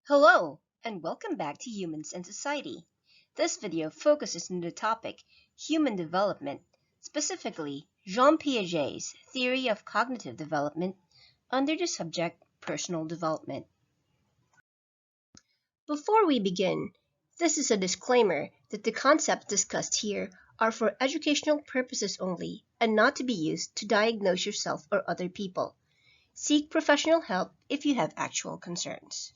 Hello, and welcome back to Humans and Society. This video focuses on the topic human development, specifically Jean Piaget's theory of cognitive development under the subject personal development. Before we begin, this is a disclaimer that the concepts discussed here are for educational purposes only and not to be used to diagnose yourself or other people. Seek professional help if you have actual concerns.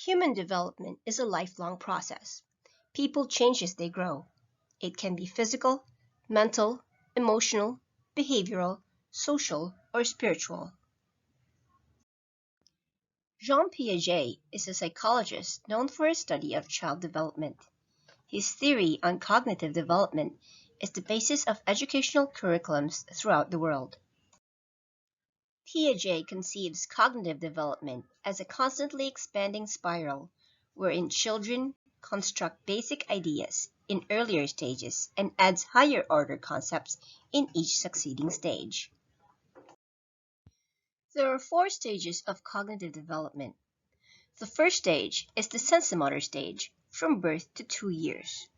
Human development is a lifelong process. People change as they grow. It can be physical, mental, emotional, behavioral, social, or spiritual. Jean Piaget is a psychologist known for his study of child development. His theory on cognitive development is the basis of educational curriculums throughout the world. Piaget conceives cognitive development as a constantly expanding spiral wherein children construct basic ideas in earlier stages and adds higher order concepts in each succeeding stage. There are 4 stages of cognitive development. The first stage is the sensomotor stage from birth to 2 years,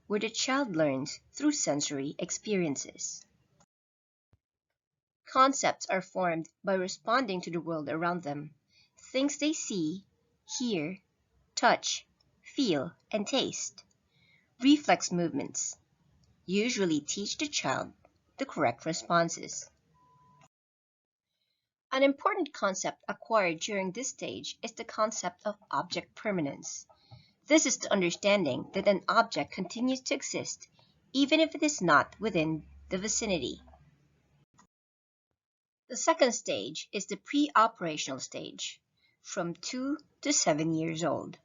where the child learns through sensory experiences. Concepts are formed by responding to the world around them, things they see, hear, touch, feel, and taste. Reflex movements usually teach the child the correct responses. An important concept acquired during this stage is the concept of object permanence. This is the understanding that an object continues to exist even if it is not within the vicinity. The second stage is the pre-operational stage, from 2 to 7 years old.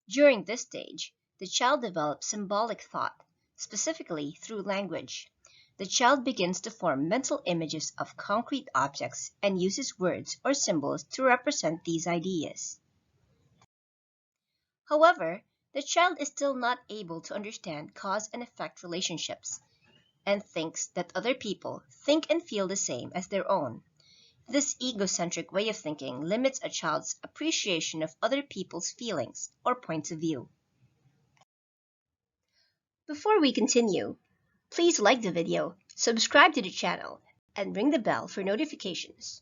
During this stage, the child develops symbolic thought, specifically through language. The child begins to form mental images of concrete objects and uses words or symbols to represent these ideas. However, the child is still not able to understand cause and effect relationships, and thinks that other people think and feel the same as their own. This egocentric way of thinking limits a child's appreciation of other people's feelings or points of view. Before we continue, please like the video, subscribe to the channel, and ring the bell for notifications.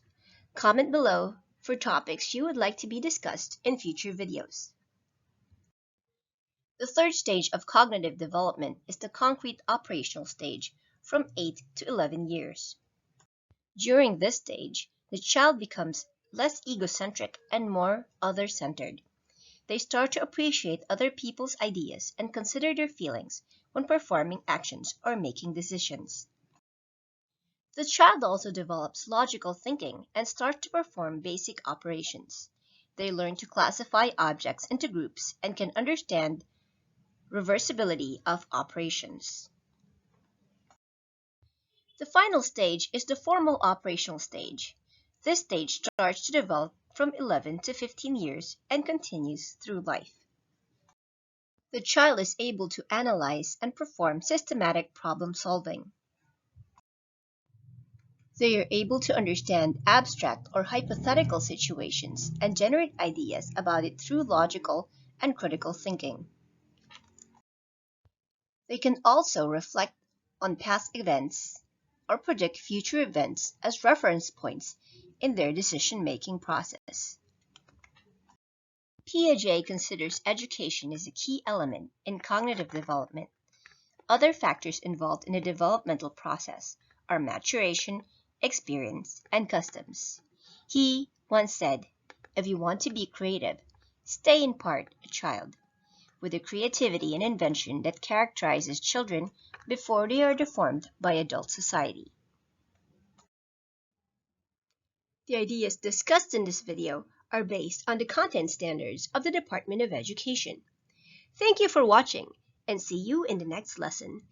Comment below for topics you would like to be discussed in future videos. The third stage of cognitive development is the concrete operational stage from 8 to 11 years. During this stage, the child becomes less egocentric and more other-centered. They start to appreciate other people's ideas and consider their feelings when performing actions or making decisions. The child also develops logical thinking and starts to perform basic operations. They learn to classify objects into groups and can understand reversibility of operations. The final stage is the formal operational stage. This stage starts to develop from 11 to 15 years and continues through life. The child is able to analyze and perform systematic problem solving. They are able to understand abstract or hypothetical situations and generate ideas about it through logical and critical thinking. They can also reflect on past events or predict future events as reference points in their decision-making process. Piaget considers education as a key element in cognitive development. Other factors involved in the developmental process are maturation, experience, and customs. He once said, "If you want to be creative, stay in part a child," with the creativity and invention that characterizes children before they are deformed by adult society. The ideas discussed in this video are based on the content standards of the Department of Education. Thank you for watching, and see you in the next lesson.